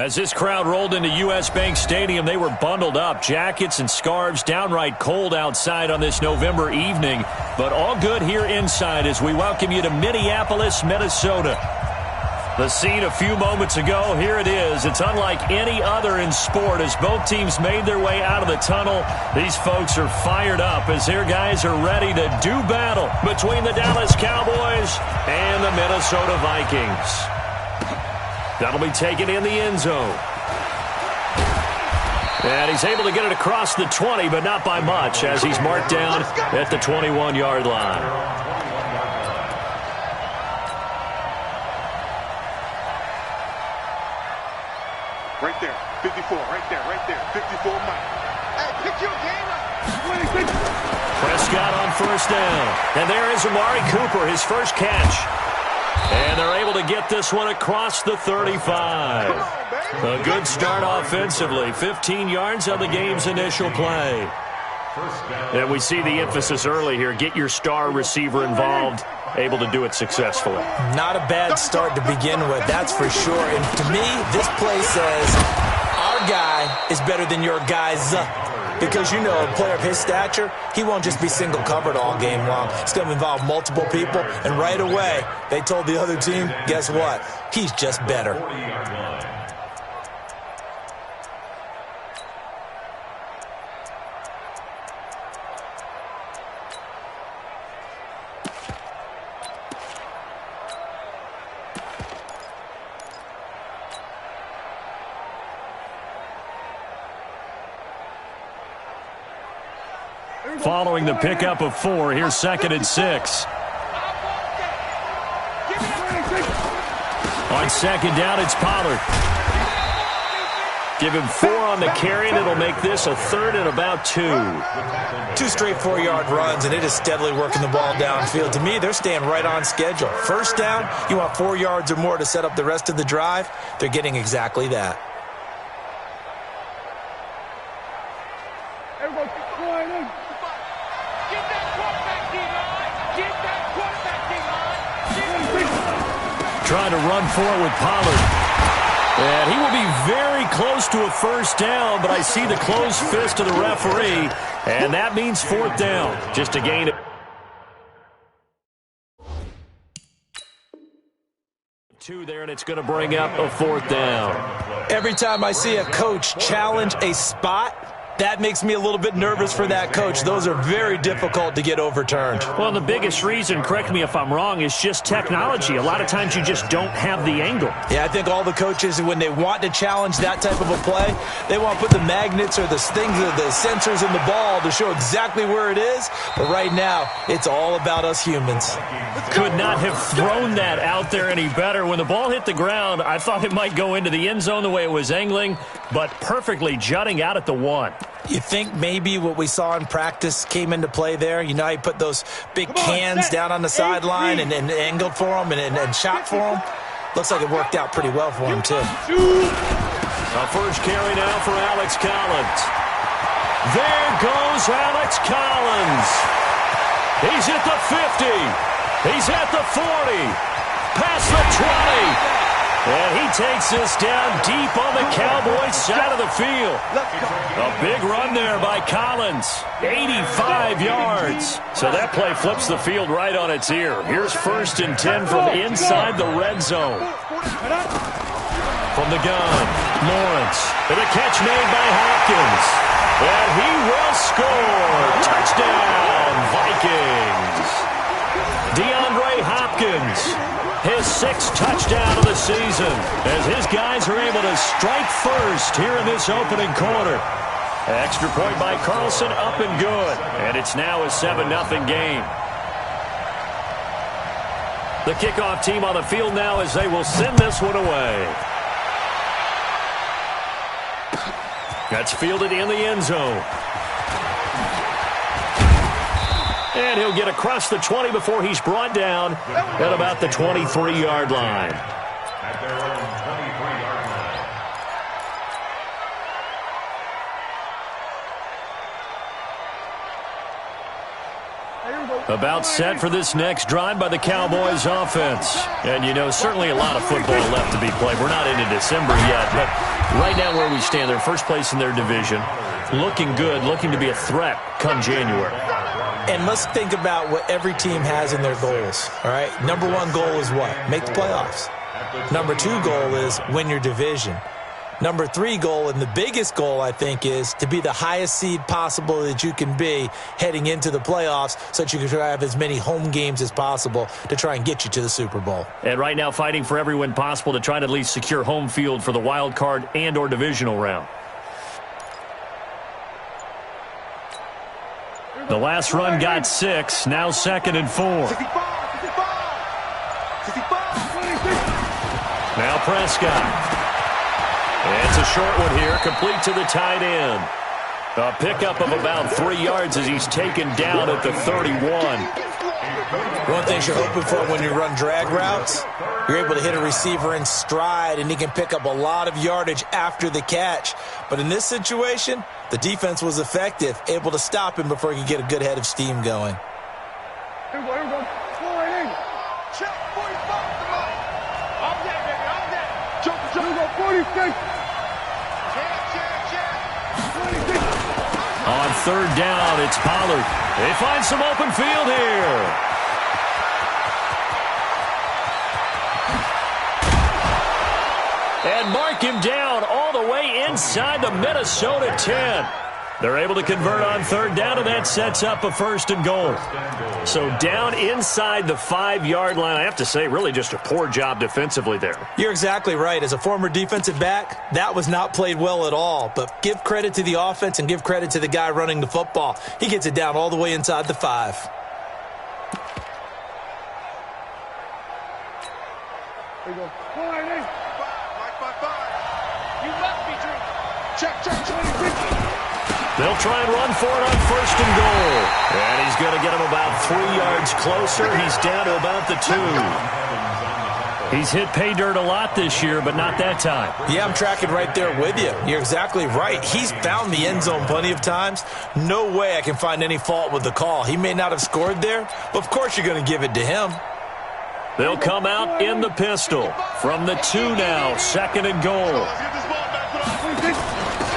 As this crowd rolled into U.S. Bank Stadium, they were bundled up, jackets and scarves, downright cold outside on this November evening, but all good here inside as we welcome you to Minneapolis, Minnesota. The scene a few moments ago, here it is. It's unlike any other in sport as both teams made their way out of the tunnel. These folks are fired up as their guys are ready to do battle between the Dallas Cowboys and the Minnesota Vikings. That'll be taken in the end zone. And he's able to get it across the 20, but not by much as he's marked down at the 21-yard line. Right there, 54, right there, 54 Mike. Hey, pick your game up. Prescott on first down. And there is Amari Cooper, his first catch. And they're able to get this one across the 35. A good start offensively. 15 yards on the game's initial play. And we see the emphasis early here. Get your star receiver involved. Able to do it successfully. Not a bad start to begin with, that's for sure. And to me, this play says our guy is better than your guys. Because, you know, a player of his stature, he won't just be single covered all game long. It's going to involve multiple people. And right away, they told the other team, guess what? He's just better. Following the pickup of 4, here's 2nd and 6. On 2nd down, it's Pollard. Give him 4 on the carry, and it'll make this a 3rd and about 2. 2 straight 4-yard runs, and it is steadily working the ball downfield. To me, they're staying right on schedule. First down, you want 4 yards or more to set up the rest of the drive. They're getting exactly that. Trying to run for it with Pollard. And he will be very close to a first down, but I see the closed fist of the referee, and that means 4th down. Just a gain of 2 there, and it's going to bring up a 4th down. Every time I see a coach challenge a spot, that makes me a little bit nervous for that coach. Those are very difficult to get overturned. Well, the biggest reason, correct me if I'm wrong, is just technology. A lot of times you just don't have the angle. Yeah, I think all the coaches, when they want to challenge that type of a play, they want to put the magnets or the things, or the sensors in the ball to show exactly where it is. But right now, it's all about us humans. Could not have thrown that out there any better. When the ball hit the ground, I thought it might go into the end zone the way it was angling, but perfectly jutting out at the 1. You think maybe what we saw in practice came into play there? You know how you put those big cans down on the sideline and angled for them and shot for them? Looks like it worked out pretty well for him, too. A first carry now for Alex Collins. There goes Alex Collins. He's at the 50. He's at the 40. Past the 20. And he takes this down deep on the Cowboys side of the field. A big run there by Collins. 85 yards. So that play flips the field right on its ear. Here's 1st and 10 from inside the red zone. From the gun, Lawrence. And a catch made by Hopkins. And he will score. Touchdown, Vikings. DeAndre Hopkins. His 6th touchdown of the season as his guys are able to strike first here in this opening quarter. Extra point by Carlson, up and good. And it's now a 7-0 game. The kickoff team on the field now as they will send this one away. That's fielded in the end zone. And he'll get across the 20 before he's brought down at about the 23-yard line. About set for this next drive by the Cowboys offense. And, you know, certainly a lot of football left to be played. We're not into December yet, but right now where we stand, they're first place in their division. Looking good, looking to be a threat come January. And let's think about what every team has in their goals, all right? Number one goal is what? Make the playoffs. Number two goal is win your division. Number three goal, and the biggest goal, I think, is to be the highest seed possible that you can be heading into the playoffs so that you can try to have as many home games as possible to try and get you to the Super Bowl. And right now fighting for every win possible to try to at least secure home field for the wild card and or divisional round. The last run got 6, now 2nd and 4. Now Prescott. It's a short one here, complete to the tight end. A pickup of about 3 yards as he's taken down at the 31. One thing you're hoping for when you run drag routes, you're able to hit a receiver in stride, and he can pick up a lot of yardage after the catch. But in this situation, the defense was effective, able to stop him before he could get a good head of steam going. Here we go. Go right in. Check 45. All that, baby. All that. Jump. Here we go. 46. Check. 26. On third down, it's Pollard. They find some open field here. And mark him down all the way inside the Minnesota 10. They're able to convert on third down, and that sets up a 1st and goal. So down inside the 5-yard line. I have to say, really just a poor job defensively there. You're exactly right. As a former defensive back, that was not played well at all. But give credit to the offense and give credit to the guy running the football. He gets it down all the way inside the 5. Here we go. Go right in. 5. You must be drinking. Check. 26. They'll try and run for it on 1st and goal. And he's going to get him about 3 yards closer. He's down to about the 2. He's hit pay dirt a lot this year, but not that time. Yeah, I'm tracking right there with you. You're exactly right. He's found the end zone plenty of times. No way I can find any fault with the call. He may not have scored there, but of course you're going to give it to him. They'll come out in the pistol from the 2 now, 2nd and goal.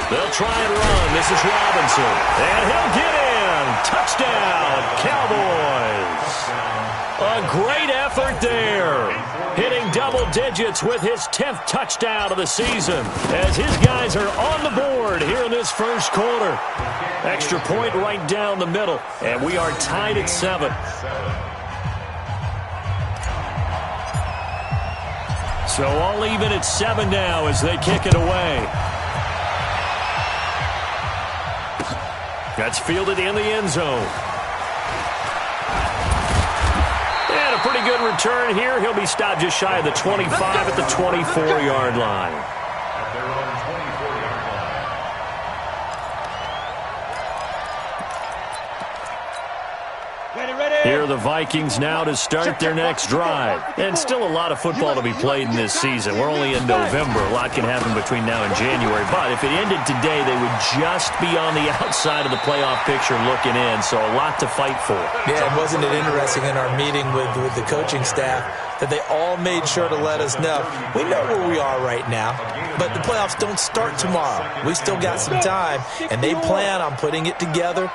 They'll try and run. This is Robinson. And he'll get in. Touchdown, Cowboys. A great effort there. Hitting double digits with his 10th touchdown of the season as his guys are on the board here in this first quarter. Extra point right down the middle. And we are tied at 7. So all even at 7 now as they kick it away. That's fielded in the end zone. And a pretty good return here. He'll be stopped just shy of the 25 at the 24-yard line. Here are the Vikings now to start their next drive. And still a lot of football to be played in this season. We're only in November. A lot can happen between now and January. But if it ended today, they would just be on the outside of the playoff picture looking in. So a lot to fight for. Yeah, and wasn't it interesting in our meeting with the coaching staff that they all made sure to let us know, we know where we are right now, but the playoffs don't start tomorrow. We still got some time, and they plan on putting it together,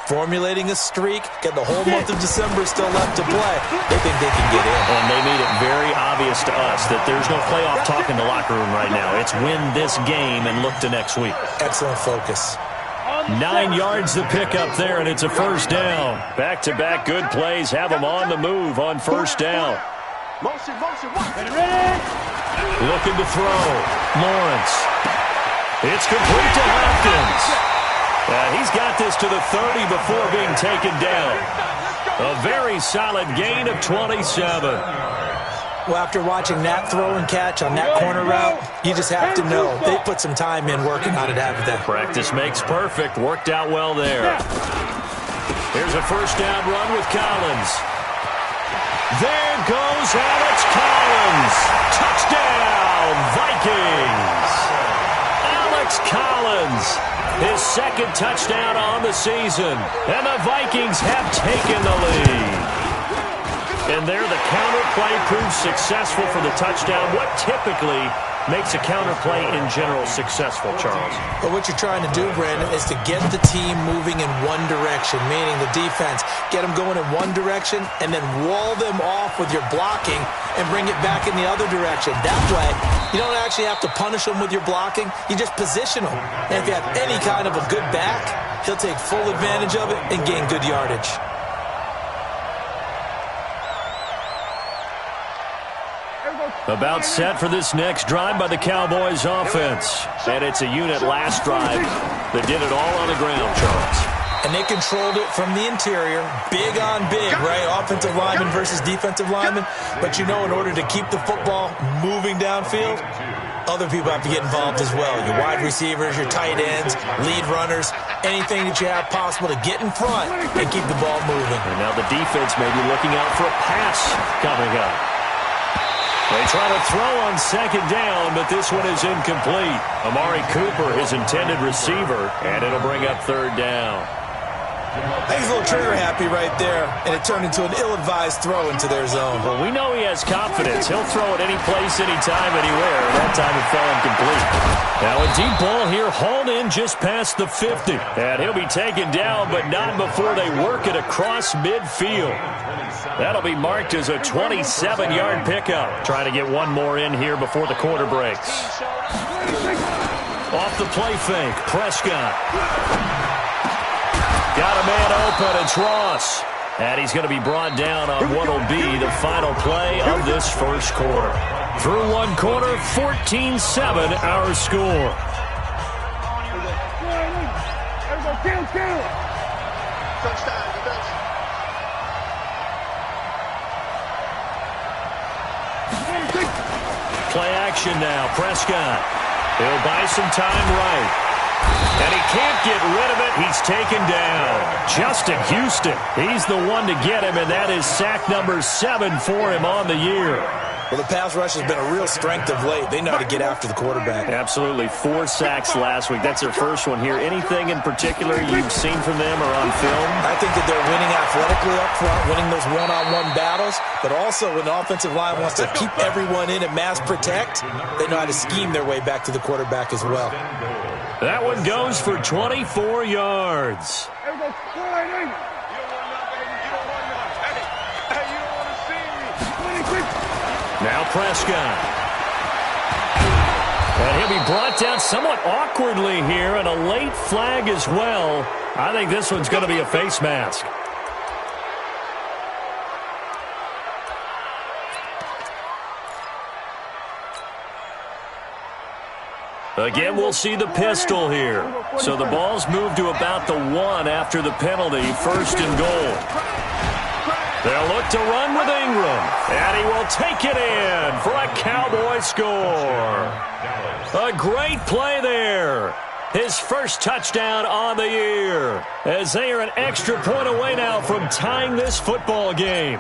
formulating a streak, got the whole month of December still left to play. They think they can get in. And they made it very obvious to us that there's no playoff talk in the locker room right now. It's win this game and look to next week. Excellent focus. 9 yards to pick up there, and it's a 1st down. Back-to-back good plays have them on the move on 1st down. Motion. Looking to throw. Lawrence. It's complete to Hopkins. He's got this to the 30 before being taken down. A very solid gain of 27. Well, after watching that throw and catch on that corner route, you just have to know they put some time in working on it after that. Practice makes perfect. Worked out well there. Here's a 1st down run with Collins. There goes Alex Collins. Touchdown, Vikings. Alex Collins, his 2nd second touchdown on the season. And the Vikings have taken the lead. And there, the counter play proves successful for the touchdown. What typically makes a counter play in general successful, Charles? But what you're trying to do, Brandon, is to get the team moving in one direction, meaning the defense. Get them going in one direction and then wall them off with your blocking and bring it back in the other direction. That way, you don't actually have to punish them with your blocking. You just position them. And if you have any kind of a good back, he'll take full advantage of it and gain good yardage. About set for this next drive by the Cowboys offense. And it's a unit last drive that did it all on the ground, Charles. And they controlled it from the interior, big on big, right? Offensive lineman versus defensive lineman. But you know, in order to keep the football moving downfield, other people have to get involved as well. Your wide receivers, your tight ends, lead runners, anything that you have possible to get in front and keep the ball moving. And now the defense may be looking out for a pass coming up. They try to throw on second down, but this one is incomplete. Amari Cooper, his intended receiver, and it'll bring up third down. I think he's a little trigger happy right there, and it turned into an ill-advised throw into their zone. Well, we know he has confidence. He'll throw it any place, anytime, anywhere. That time it fell incomplete. Now a deep ball here, hauled in just past the 50. And he'll be taken down, but not before they work it across midfield. That'll be marked as a 27-yard pickup. Trying to get one more in here before the quarter breaks. Off the play fake, Prescott. Got a man open, it's Ross. And he's going to be brought down on what will be the final play of this first quarter. Through one quarter, 14-7 our score. Play action now, Prescott. He'll buy some time right. And he can't get rid of it. He's taken down. Justin Houston, he's the one to get him, and that is sack number 7 for him on the year. Well, the pass rush has been a real strength of late. They know how to get after the quarterback. Absolutely. 4 sacks last week. That's their first one here. Anything in particular you've seen from them or on film? I think that they're winning athletically up front, winning those one-on-one battles, but also when the offensive line wants to keep everyone in and mass protect, they know how to scheme their way back to the quarterback as well. That one goes for 24 yards. Now Prescott. And he'll be brought down somewhat awkwardly here, and a late flag as well. I think this one's going to be a face mask. Again, we'll see the pistol here. So the ball's moved to about the 1 after the penalty, 1st and goal. They'll look to run with Ingram, and he will take it in for a Cowboy score. A great play there. His first touchdown on the year, as they are an extra point away now from tying this football game.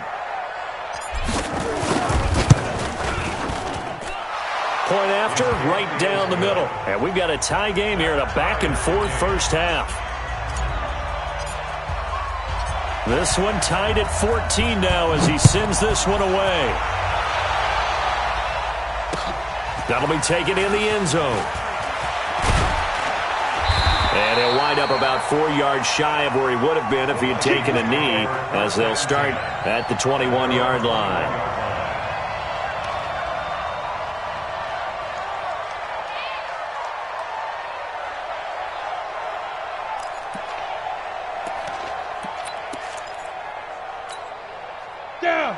Point after, right down the middle. And we've got a tie game here in a back-and-forth first half. This one tied at 14 now as he sends this one away. That'll be taken in the end zone. And he'll wind up about 4 yards shy of where he would have been if he had taken a knee, as they'll start at the 21-yard line.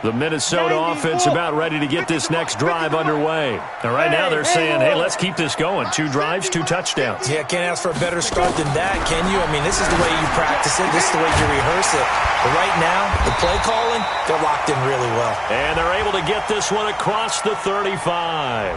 The Minnesota offense about ready to get this next drive underway. And right now they're saying, hey, let's keep this going. 2 drives, 2 touchdowns. Yeah, can't ask for a better start than that, can you? I mean, this is the way you practice it. This is the way you rehearse it. But right now, the play calling, they're locked in really well. And they're able to get this one across the 35.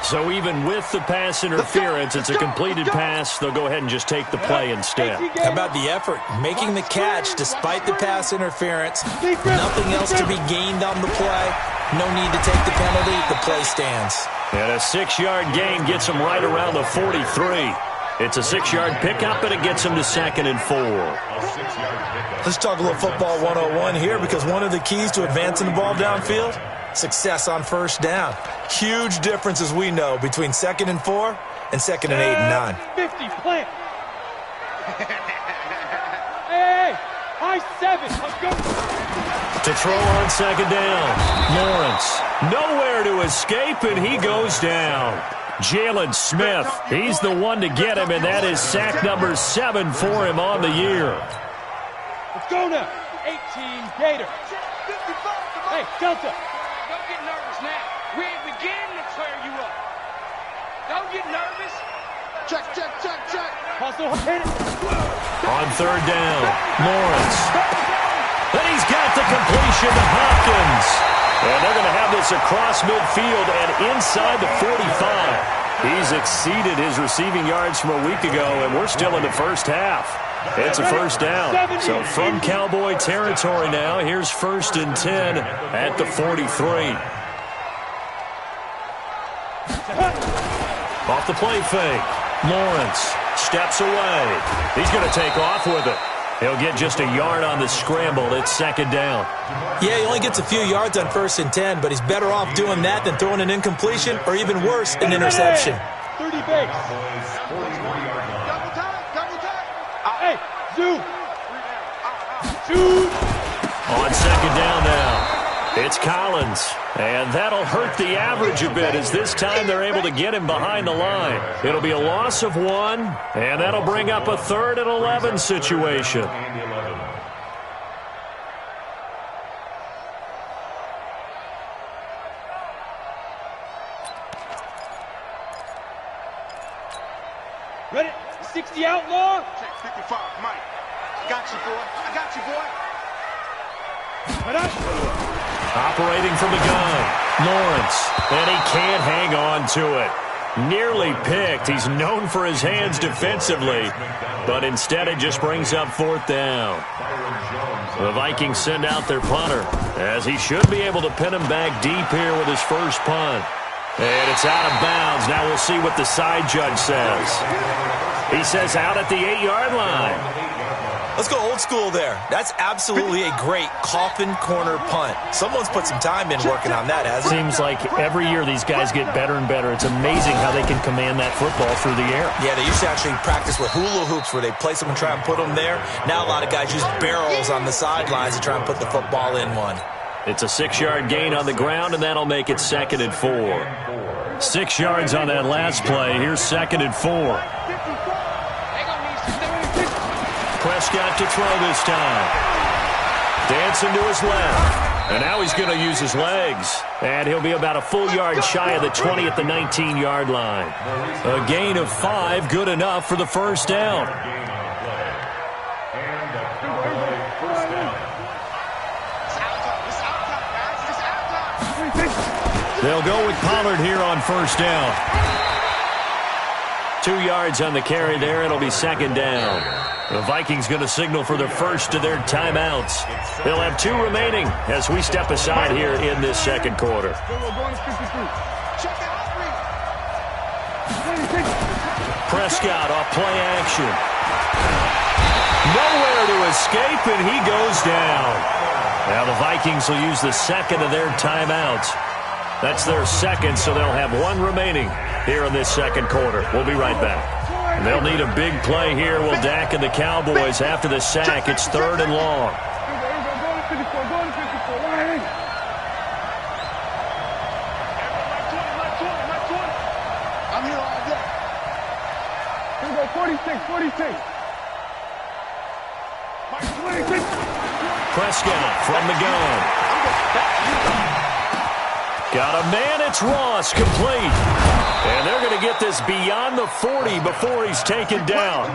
So even with the pass interference, it's a completed pass. They'll go ahead and just take the play instead. How about the effort? Making the catch despite the pass interference. Nothing else to be gained on the play. No need to take the penalty. The play stands. And a 6-yard gain gets them right around the 43. It's a 6-yard pickup, and it gets him to 2nd and 4. Let's talk a little football 101 here, because one of the keys to advancing the ball downfield, success on first down. Huge difference, as we know, between 2nd and 4 and 2nd and 8 and 9. 50, plant. Hey, high 7, let's go. To throw on 2nd down. Lawrence, nowhere to escape, and he goes down. Jalen Smith, he's the one to get him, and that is sack number 7 for him on the year. Let's go now. 18, Gator. Hey, Delta. Don't get nervous now. We ain't beginning to clear you up. Don't get nervous. Check. Hustle, hit it. On 3rd down, Lawrence. Then he's got the completion to Hopkins. And they're going to have this across midfield and inside the 45. He's exceeded his receiving yards from a week ago, and we're still in the first half. It's a first down. So from Cowboy territory now, here's 1st and 10 at the 43. Off the play fake. Lawrence steps away. He's going to take off with it. He'll get just a yard on the scramble. It's 2nd down. Yeah, he only gets a few yards on 1st and 10, but he's better off doing that than throwing an incompletion or even worse, an interception. 30 base. Double time. Hey, zoom. Shoot. On 2nd down now, it's Collins. And that'll hurt the average a bit, as this time they're able to get him behind the line. It'll be a loss of 1, and that'll bring up a 3rd and 11 situation. Ready? 60 outlaw. Check 55, Mike. I got you, boy. Right up. Operating from the gun, Lawrence, and he can't hang on to it. Nearly picked. He's known for his hands defensively, but instead it just brings up 4th down. The Vikings send out their punter, as he should be able to pin him back deep here with his first punt. And it's out of bounds. Now we'll see what the side judge says. He says out at the 8-yard line. Let's go old school there. That's absolutely a great coffin corner punt. Someone's put some time in working on that, hasn't it? Seems like every year these guys get better and better. It's amazing how they can command that football through the air. Yeah, they used to actually practice with hula hoops where they place them and try and put them there. Now a lot of guys use barrels on the sidelines to try and put the football in one. It's a 6-yard gain on the ground, and that'll make it 2nd and 4. 6 yards on that last play. Here's 2nd and 4. Prescott to throw this time. Dancing to his left. And now he's going to use his legs. And he'll be about a full yard shy of the 20 at the 19-yard line. A gain of 5, good enough for the first down. They'll go with Pollard here on first down. 2 yards on the carry there. It'll be 2nd down. The Vikings going to signal for the first of their timeouts. They'll have 2 remaining as we step aside here in this second quarter. Prescott off play action. Nowhere to escape, and he goes down. Now the Vikings will use the second of their timeouts. That's their second, so they'll have 1 remaining here in this second quarter. We'll be right back. And they'll need a big play here. Will Dak and the Cowboys after the sack. It's 3rd and long. I'm here all day. Here we go, 46. Prescott from the gun. Got a man, it's Ross, complete. And they're going to get this beyond the 40 before he's taken down.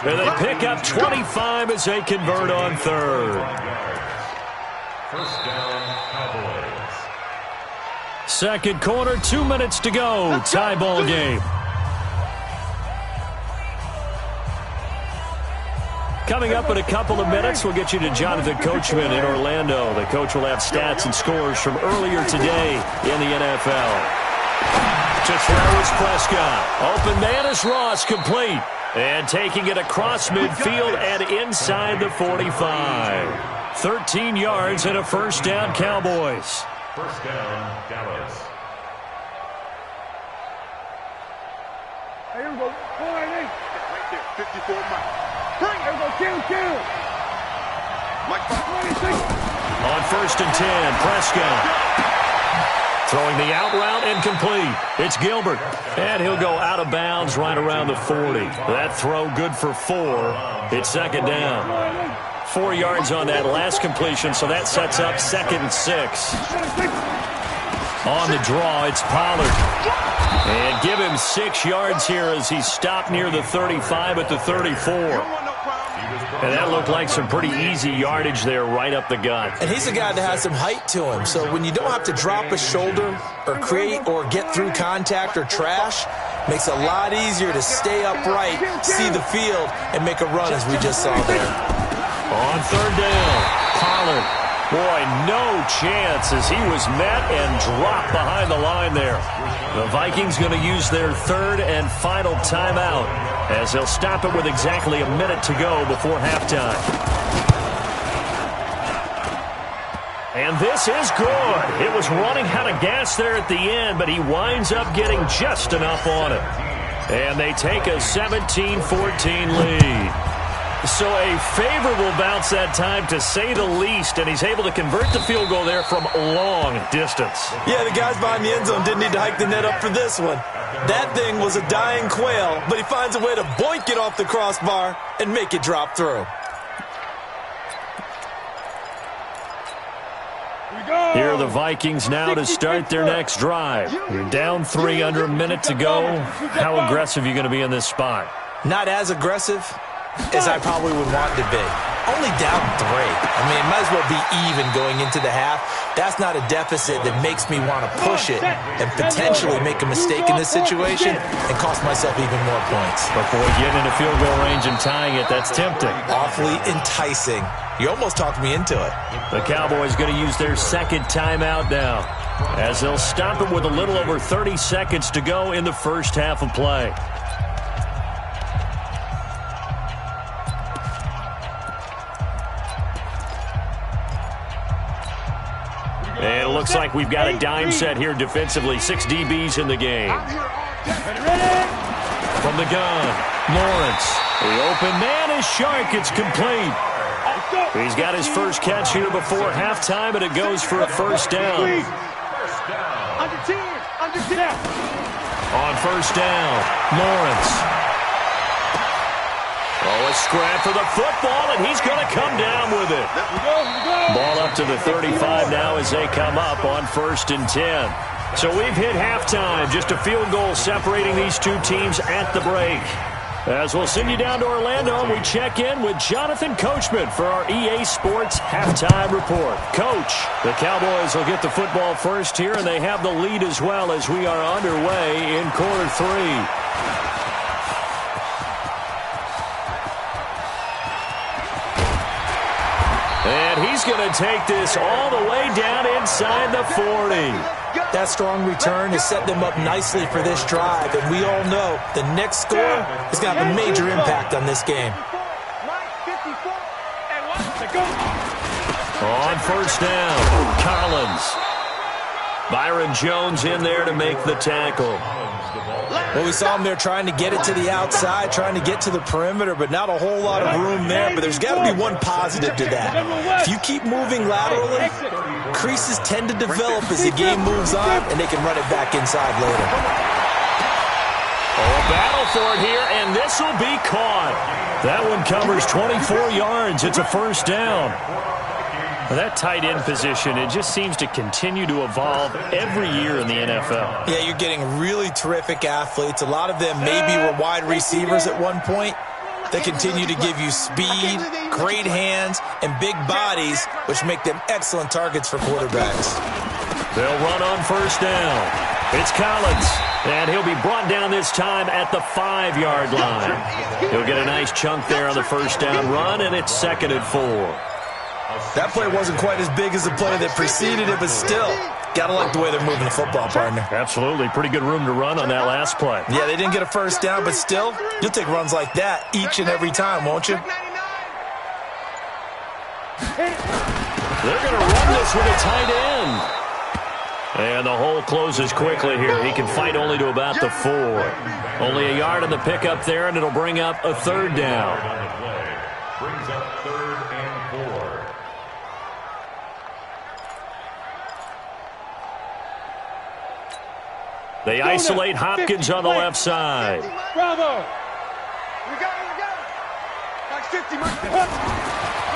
And they pick up 25 as they convert on 3rd. First down, Cowboys. Second quarter, 2 minutes to go. Tie ball game. Coming up in a couple of minutes, we'll get you to Jonathan Coachman in Orlando. The coach will have stats and scores from earlier today in the NFL. To throw is Prescott. Open man is Ross, complete. And taking it across midfield and inside the 45. 13 yards and a first down, Cowboys. First down, Dallas. Here we go. Right there. 54 Mike. Bring it. Here we go. Kill. Mike 26. On first and 10, Prescott. Throwing the out route and complete. It's Gilbert. And he'll go out of bounds right around the 40. That throw good for 4. It's second down. 4 yards on that last completion, so that sets up second and 6. On the draw, it's Pollard. And give him 6 yards here as he's stopped near the 35 at the 34. And that looked like some pretty easy yardage there right up the gut. And he's a guy that has some height to him. So when you don't have to drop a shoulder or create or get through contact or trash, makes it a lot easier to stay upright, see the field, and make a run as we just saw there. On third down, Pollard. Boy, no chance as he was met and dropped behind the line there. The Vikings going to use their third and final timeout as they'll stop it with exactly a minute to go before halftime. And this is good. It was running out of gas there at the end, but he winds up getting just enough on it. And they take a 17-14 lead. So a favorable bounce that time, to say the least, and he's able to convert the field goal there from long distance. Yeah, the guys behind the end zone didn't need to hike the net up for this one. That thing was a dying quail, but he finds a way to boink it off the crossbar and make it drop through. Here are the Vikings now to start their next drive. You're down 3 under a minute to go. How aggressive are you going to be in this spot? Not as aggressive as I probably would want to be. Only down 3. I mean, it might as well be even going into the half. That's not a deficit that makes me want to push it and potentially make a mistake in this situation and cost myself even more points. But boy, getting into field goal range and tying it, that's tempting. Awfully enticing. You almost talked me into it. The Cowboys going to use their second timeout now as they'll stop it with a little over 30 seconds to go in the first half of play. And it looks like we've got a dime set here defensively. 6 DBs in the game. From the gun, Lawrence. The open man is Shark. It's complete. He's got his first catch here before halftime, and it goes for a first down. Under 10. On first down, Lawrence. Oh, a scrap for the football, and he's going to come down with it. Ball up to the 35 now as they come up on first and 10. So we've hit halftime. Just a field goal separating these two teams at the break. As we'll send you down to Orlando, we check in with Jonathan Coachman for our EA Sports Halftime Report. Coach, the Cowboys will get the football first here, and they have the lead as well as we are underway in quarter 3. And he's going to take this all the way down inside the 40. That strong return has set them up nicely for this drive, and we all know the next score is going to have a major impact on this game. On first down, Collins. Byron Jones in there to make the tackle. Well, we saw him there trying to get it to the outside, trying to get to the perimeter, but not a whole lot of room there. But there's got to be one positive to that. If you keep moving laterally, creases tend to develop as the game moves on, and they can run it back inside later. Oh, a battle for it here, and this will be caught. That one covers 24 yards. It's a first down. Well, that tight end position, it just seems to continue to evolve every year in the NFL. Yeah, you're getting really terrific athletes. A lot of them maybe were wide receivers at one point. They continue to give you speed, great hands, and big bodies, which make them excellent targets for quarterbacks. They'll run on first down. It's Collins, and he'll be brought down this time at the 5-yard line. He'll get a nice chunk there on the first down run, and it's second and 4. That play wasn't quite as big as the play that preceded it, but still, got to like the way they're moving the football, partner. Absolutely. Pretty good room to run on that last play. Yeah, they didn't get a first down, but still, you'll take runs like that each and every time, won't you? They're going to run this with a tight end. And the hole closes quickly here. He can fight only to about the 4. Only a yard on the pickup there, and it'll bring up a third down. Brings up 3rd and 4. They isolate Hopkins on the left side. Bravo. We got it. Like 50,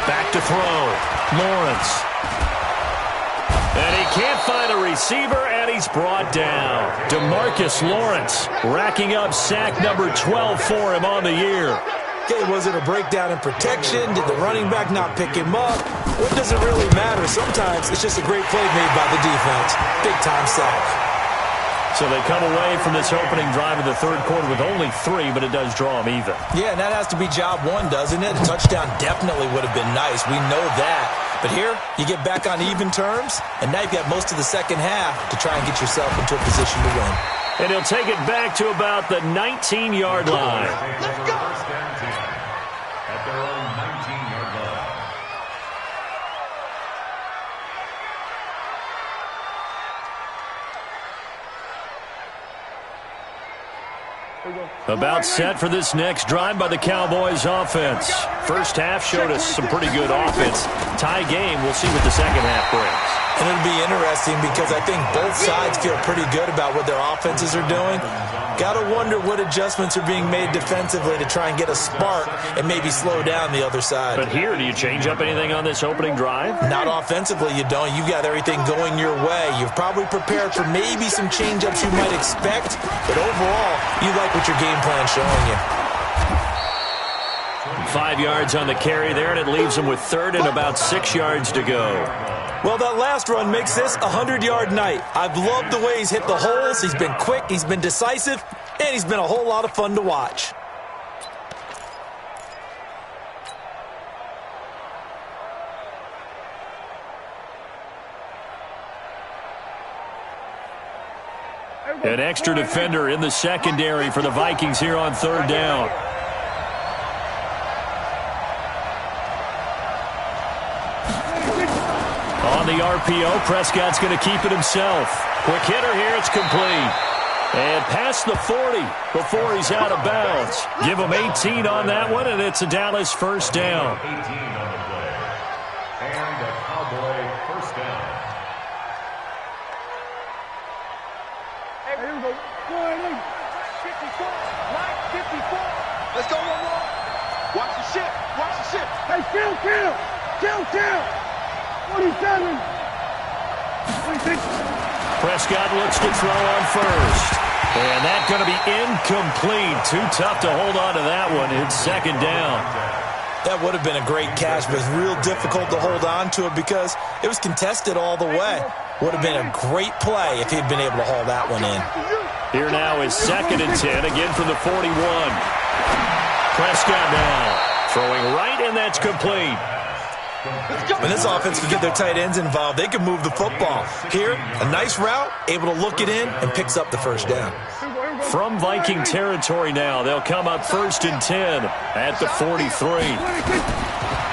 Back to throw. Lawrence. And he can't find a receiver, and he's brought down. DeMarcus Lawrence racking up sack number 12 for him on the year. Okay, was it a breakdown in protection? Did the running back not pick him up? What does it really matter? Sometimes it's just a great play made by the defense. Big-time sack. So they come away from this opening drive in the third quarter with only 3, but it does draw them even. Yeah, and that has to be job 1, doesn't it? A touchdown definitely would have been nice. We know that. But here, you get back on even terms, and now you've got most of the second half to try and get yourself into a position to win. And he'll take it back to about the 19-yard line. Let's go. First down 10 at their own 19-yard line. About set for this next drive by the Cowboys offense. First half showed us some pretty good offense. Tie game, we'll see what the second half brings. And it'll be interesting because I think both sides feel pretty good about what their offenses are doing. Got to wonder what adjustments are being made defensively to try and get a spark and maybe slow down the other side. But here, do you change up anything on this opening drive? Not offensively, you don't. You've got everything going your way. You've probably prepared for maybe some change-ups you might expect, but overall, you like what your game plan's showing you. 5 yards on the carry there, and it leaves him with 3rd and about 6 yards to go. Well, that last run makes this a 100-yard night. I've loved the way he's hit the holes. He's been quick, he's been decisive, and he's been a whole lot of fun to watch. An extra defender in the secondary for the Vikings here on 3rd down. On the RPO, Prescott's going to keep it himself. Quick hitter here, it's complete. And past the 40 before he's out of bounds. Give him 18 on that one, and it's a Dallas first down. 18 on the play. And a Cowboy first down. Hey, here we go. Go ahead. 54. Mike, 54. Let's go one more. Watch the ship. Watch the ship. Hey, Kill. 47. 26. Prescott looks to throw on first. And that's going to be incomplete. Too tough to hold on to that one. It's 2nd down. That would have been a great catch, but it's real difficult to hold on to it because it was contested all the way. Would have been a great play if he'd been able to haul that one in. Here now is 2nd and 10, again from the 41. Prescott now throwing right, and that's complete. When this offense can get their tight ends involved, they can move the football. Here, a nice route, able to look it in, and picks up the first down. From Viking territory now, they'll come up 1st and 10 at the 43.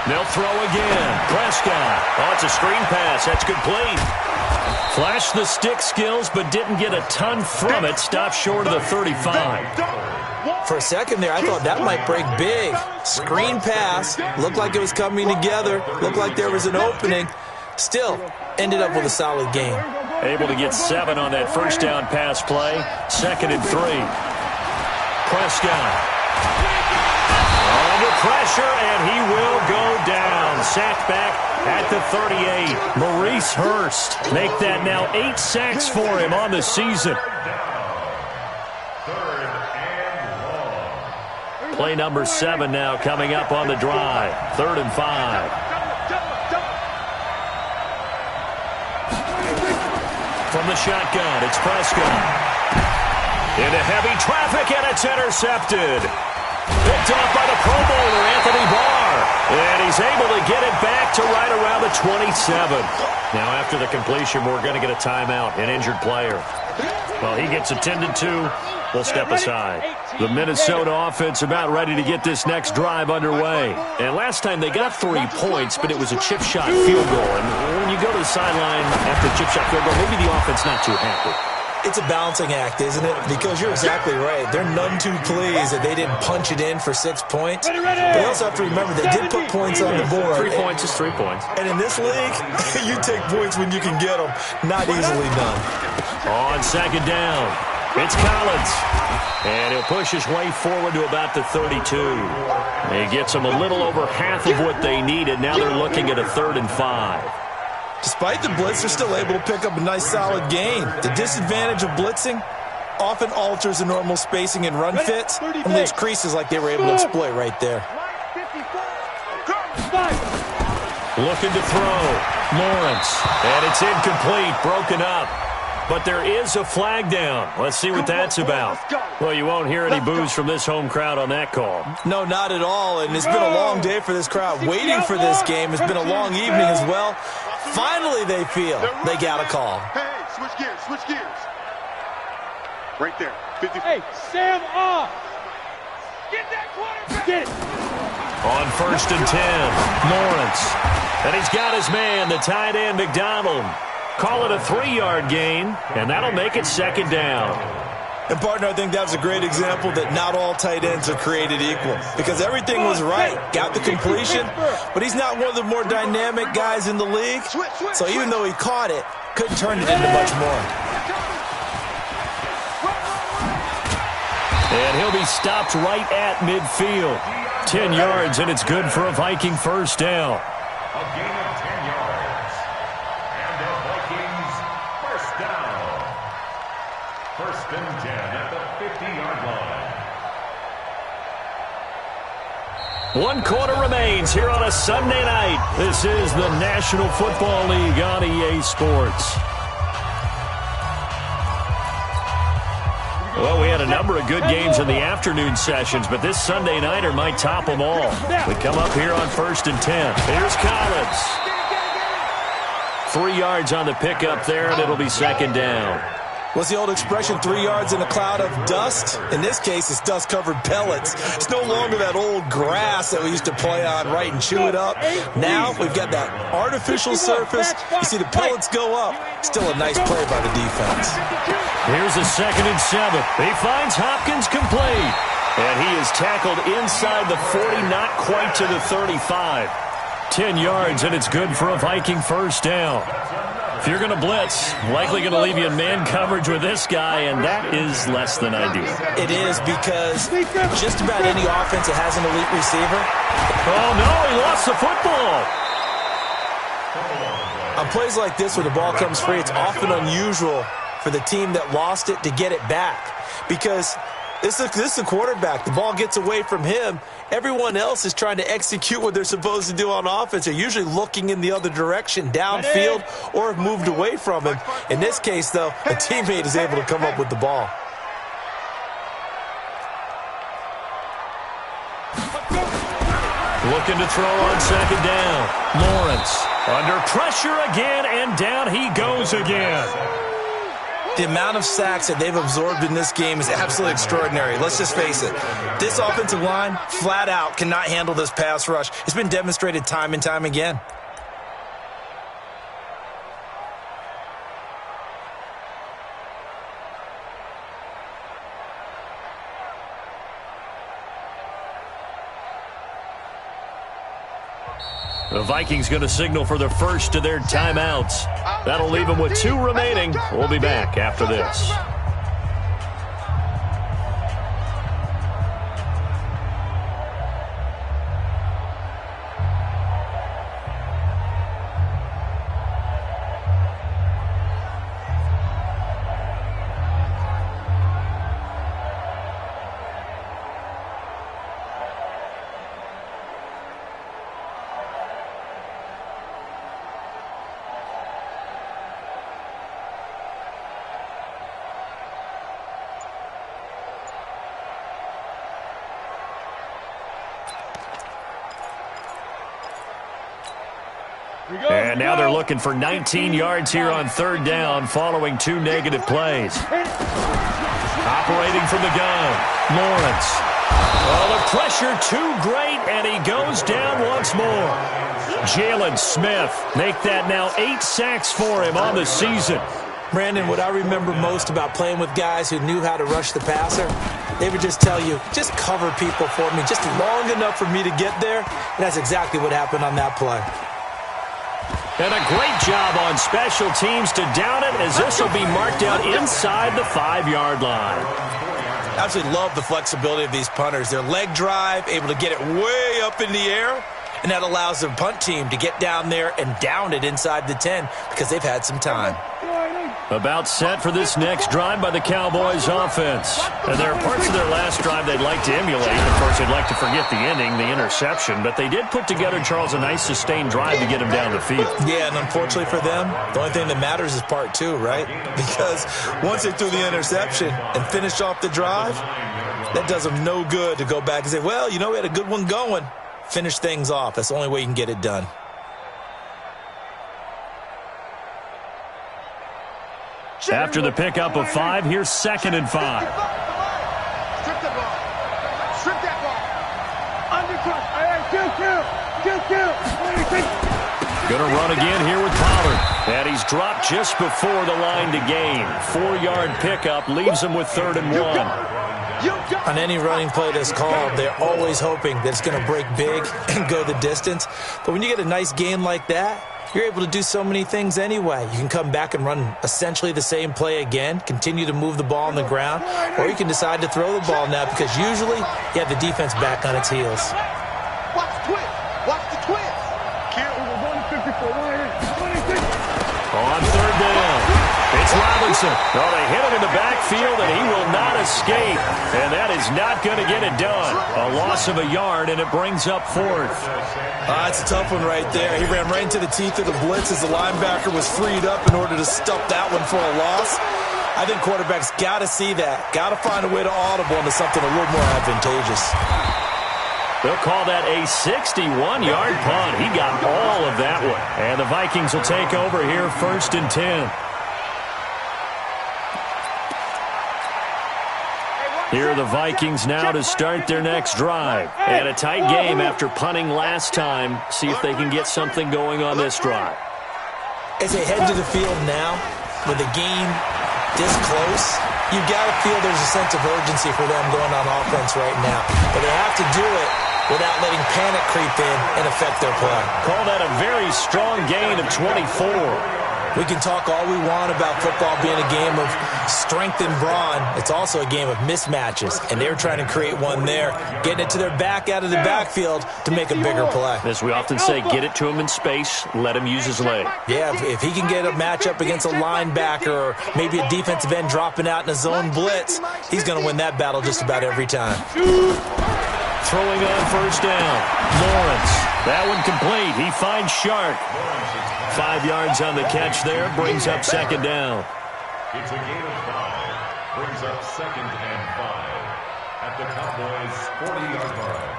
They'll throw again. Prescott. Oh, it's a screen pass. That's complete. Flashed the stick skills, but didn't get a ton from it. Stopped short of the 35. For a second there, I thought that might break big. Screen pass. Looked like it was coming together. Looked like there was an opening. Still, ended up with a solid game. Able to get 7 on that first down pass play. 2nd and 3. Prescott. Under pressure, and he will go down. Sacked back at the 38. Maurice Hurst. Make that now 8 sacks for him on the season. Play number 7 now coming up on the drive. 3rd and 5. From the shotgun, it's Prescott. Into heavy traffic, and it's intercepted. Picked off by the Pro Bowler, Anthony Barr. And he's able to get it back to right around the 27. Now, after the completion, we're going to get a timeout, an injured player. Well, he gets attended to. We'll step aside. The Minnesota offense about ready to get this next drive underway. And last time they got 3 points, but it was a chip shot field goal. And when you go to the sideline after a chip shot field goal, maybe the offense not too happy. It's a balancing act, isn't it? Because you're exactly right. They're none too pleased that they didn't punch it in for 6 points. But they also have to remember they did put points on the board. 3 points is 3 points. And in this league, you take points when you can get them. Not easily done. On second down, it's Collins. And he'll push his way forward to about the 32. He gets them a little over half of what they needed. Now they're looking at a 3rd and 5. Despite the blitz, they're still able to pick up a nice solid gain. The disadvantage of blitzing often alters the normal spacing and run fits and leaves creases like they were able to exploit right there. Looking to throw. Lawrence. And it's incomplete, broken up. But there is a flag down. Let's see what that's about. Well, you won't hear any boos from this home crowd on that call. No, not at all. And it's been a long day for this crowd. Waiting for this game has been a long evening as well. Finally, they feel they got a call. Hey, switch gears, switch gears. Right there. 50. Hey, Sam off. Get that quarterback. Get it. On 1st and 10, Lawrence. And he's got his man, the tight end, McDonald. Call it a 3-yard gain, and that'll make it 2nd down. And, partner, I think that was a great example that not all tight ends are created equal. Because everything was right. Got the completion, but he's not one of the more dynamic guys in the league. So even though he caught it, couldn't turn it into much more. And he'll be stopped right at midfield. 10 yards, and it's good for a Viking 1st down. A gain of 10 yards. And the Vikings 1st down. 1st and 10 at the 50-yard line. 1 quarter remains here on a Sunday night. This is the National Football League on EA Sports. Well, we had a number of good games in the afternoon sessions, but this Sunday nighter might top them all. We come up here on 1st and 10. Here's Collins. 3 yards on the pickup there, and it'll be 2nd down. What's the old expression, 3 yards in a cloud of dust? In this case, it's dust-covered pellets. It's no longer that old grass that we used to play on, right, and chew it up. Now we've got that artificial surface. You see the pellets go up. Still a nice play by the defense. Here's a 2nd and 7. He finds Hopkins complete. And he is tackled inside the 40, not quite to the 35. 10 yards, and it's good for a Viking 1st down. If you're going to blitz, likely going to leave you in man coverage with this guy, and that is less than ideal. It is, because just about any offense that has an elite receiver. Oh, no, he lost the football. On plays like this where the ball comes free, it's often unusual for the team that lost it to get it back, because this is the quarterback. The ball gets away from him. Everyone else is trying to execute what they're supposed to do on offense. They're usually looking in the other direction, downfield, or have moved away from him. In this case, though, a teammate is able to come up with the ball. Looking to throw on 2nd down. Lawrence under pressure again, and down he goes again. The amount of sacks that they've absorbed in this game is absolutely extraordinary. Let's just face it. This offensive line, flat out, cannot handle this pass rush. It's been demonstrated time and time again. The Vikings going to signal for the first of their timeouts. That'll leave them with 2 remaining. We'll be back after this. And now they're looking for 19 yards here on third down following 2 negative plays. Operating from the gun, Lawrence. Oh, the pressure too great, and he goes down once more. Jalen Smith, make that now 8 sacks for him on the season. Brandon, what I remember most about playing with guys who knew how to rush the passer, they would just tell you, just cover people for me, just long enough for me to get there. And that's exactly what happened on that play. And a great job on special teams to down it, as this will be marked out inside the 5-yard line. Absolutely love the flexibility of these punters. Their leg drive, able to get it way up in the air, and that allows the punt team to get down there and down it inside the 10 because they've had some time. About set for this next drive by the Cowboys offense. And there are parts of their last drive they'd like to emulate. Of course, they'd like to forget the ending, the interception. But they did put together, Charles, a nice sustained drive to get him down the field. Yeah, and unfortunately for them, the only thing that matters is part 2, right? Because once they threw the interception and finished off the drive, that does them no good to go back and say, well, you know, we had a good one going. Finish things off. That's the only way you can get it done. After the pickup of 5, here's 2nd and 5. Strip the ball. Strip that ball. Undercut. Kill. Going to run again here with Pollard. And he's dropped just before the line to gain. 4-yard pickup leaves him with 3rd and 1. On any running play that's called, they're always hoping that it's going to break big and go the distance. But when you get a nice gain like that, you're able to do so many things anyway. You can come back and run essentially the same play again, continue to move the ball on the ground, or you can decide to throw the ball now because usually you have the defense back on its heels. Watch the twist. Watch the twist. On 3rd down, it's Robinson. Oh, they hit him in the backfield, and he will not escape. And that is not going to get it done. A loss of a yard, and it brings up 4th. That's a tough one right there. He ran right into the teeth of the blitz as the linebacker was freed up in order to stop that one for a loss. I think quarterbacks got to see that. Got to find a way to audible into something a little more advantageous. They'll call that a 61-yard punt. He got all of that one. And the Vikings will take over here 1st and 10. Here are the Vikings now to start their next drive. And a tight game after punting last time. See if they can get something going on this drive. As they head to the field now, with the game this close, you got to feel there's a sense of urgency for them going on offense right now. But they have to do it without letting panic creep in and affect their play. Call that a very strong gain of 24. We can talk all we want about football being a game of strength and brawn. It's also a game of mismatches, and they're trying to create one there, getting it to their back out of the backfield to make a bigger play. As we often say, get it to him in space, let him use his leg. Yeah, if he can get a matchup against a linebacker or maybe a defensive end dropping out in a zone blitz, he's going to win that battle just about every time. Throwing on 1st down, Lawrence. That one complete. He finds Shark. 5 yards on the catch there, brings up 2nd down. It's a gain of 5. Brings up 2nd and 5 at the Cowboys' 40-yard line.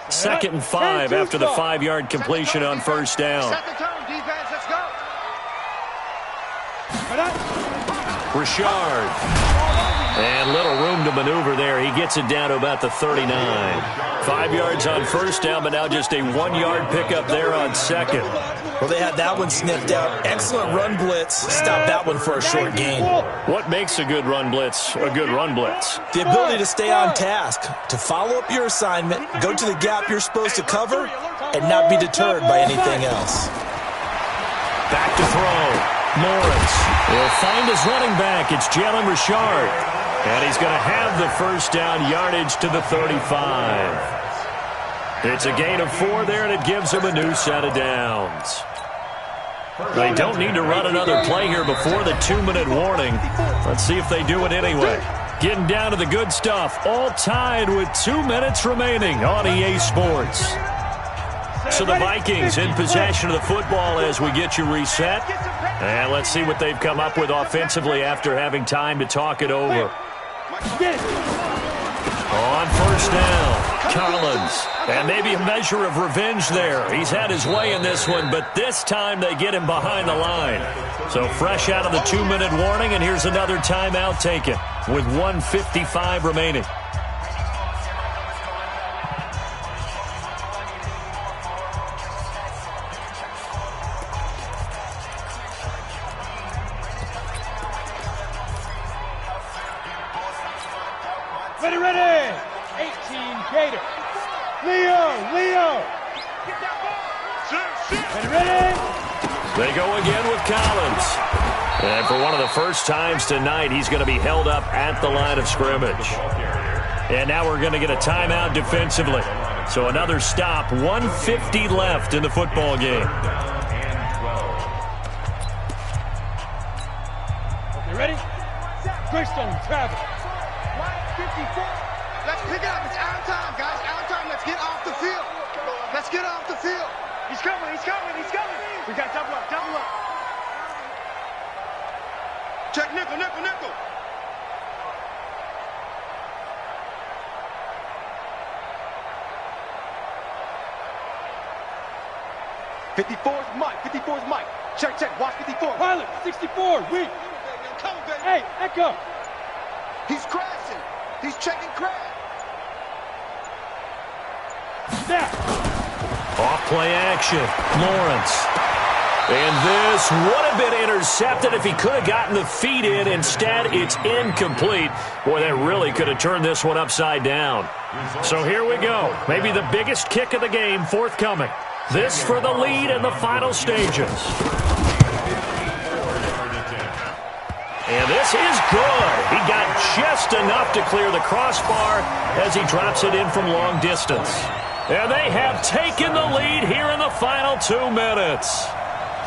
2nd and 5 after the 5-yard completion on 1st down. Set the tone, defense. Let's go. Richard. And little room to maneuver there. He gets it down to about the 39. 5 yards on 1st down, but now just a 1-yard pickup there on 2nd. Well, they had that one sniffed out. Excellent run blitz. Stop that one for a short gain. What makes a good run blitz a good run blitz? The ability to stay on task, to follow up your assignment, go to the gap you're supposed to cover, and not be deterred by anything else. Back to throw. Lawrence will find his running back. It's Jalen Richard. And he's going to have the 1st down yardage to the 35. It's a gain of 4 there, and it gives him a new set of downs. They don't need to run another play here before the 2-minute warning. Let's see if they do it anyway. Getting down to the good stuff. All tied with 2 minutes remaining on EA Sports. So the Vikings in possession of the football as we get you reset. And let's see what they've come up with offensively after having time to talk it over. On first down, Collins. And maybe a measure of revenge there. He's had his way in this one, but this time they get him behind the line. So fresh out of the 2-minute warning, and here's another timeout taken with 1:55 remaining. Ready. 18 Gator. Leo. Ready. They go again with Collins. And for one of the first times tonight, he's going to be held up at the line of scrimmage. And now we're going to get a timeout defensively. So another stop, 1:50 left in the football game. Okay, ready? Greystone, travel. 54. Let's pick it up. It's out of time, guys. Out of time. Let's get off the field. Let's get off the field. He's coming. We got double up. Check nickel. 54's Mike. Check. Watch 54. Pilot, 64. Weak. Come, baby. Hey, Echo. He's crashing. He's checking crash. Snap. Off play action. Lawrence. And this would have been intercepted if he could have gotten the feet in. Instead, it's incomplete. Boy, that really could have turned this one upside down. So here we go. Maybe the biggest kick of the game forthcoming. This for the lead in the final stages. And this is good. He got just enough to clear the crossbar as he drops it in from long distance. And they have taken the lead here in the final 2 minutes.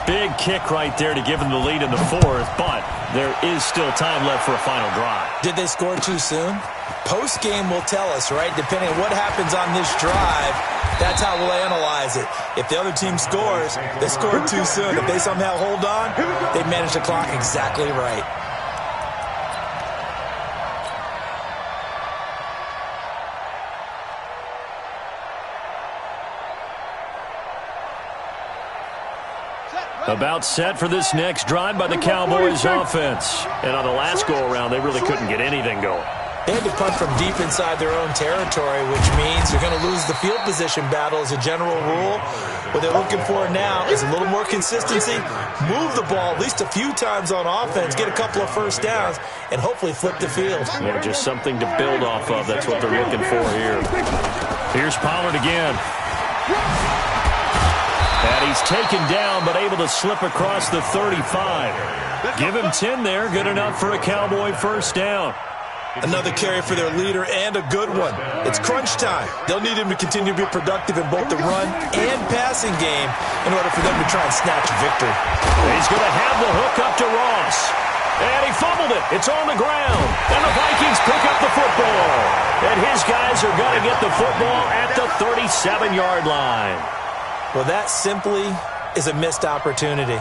Big kick right there to give them the lead in the fourth, but there is still time left for a final drive. Did they score too soon? Post-game will tell us, right? Depending on what happens on this drive, that's how we'll analyze it. If the other team scores, they scored too soon. If they somehow hold on, they manage the clock exactly right. About set for this next drive by the Cowboys offense. And on the last go-around, they really couldn't get anything going. They had to punt from deep inside their own territory, which means they're going to lose the field position battle as a general rule. What they're looking for now is a little more consistency, move the ball at least a few times on offense, get a couple of first downs, and hopefully flip the field. Yeah, just something to build off of. That's what they're looking for here. Here's Pollard again. And he's taken down, but able to slip across the 35. Give him 10 there. Good enough for a Cowboy first down. Another carry for their leader, and a good one. It's crunch time. They'll need him to continue to be productive in both the run and passing game in order for them to try and snatch victory. He's going to have the hook up to Ross. And he fumbled it. It's on the ground. And the Vikings pick up the football. And his guys are going to get the football at the 37-yard line. Well, that simply is a missed opportunity.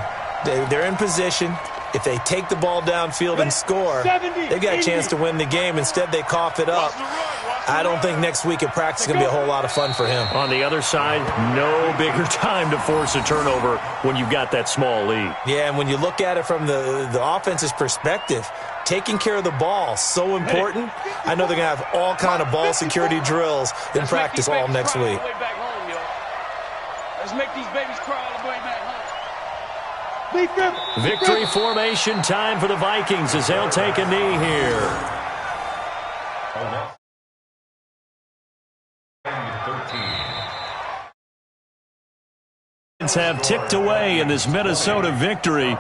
They're in position. If they take the ball downfield and score, they've got a chance to win the game. Instead, they cough it up. I don't think next week at practice is going to be a whole lot of fun for him. On the other side, no bigger time to force a turnover when you've got that small lead. Yeah, and when you look at it from the offense's perspective, taking care of the ball, so important. I know they're going to have all kind of ball security drills in practice all next week. Let's make these babies cry all the way back home. Victory formation time for the Vikings as they'll take a knee here. Have ticked away in this Minnesota victory.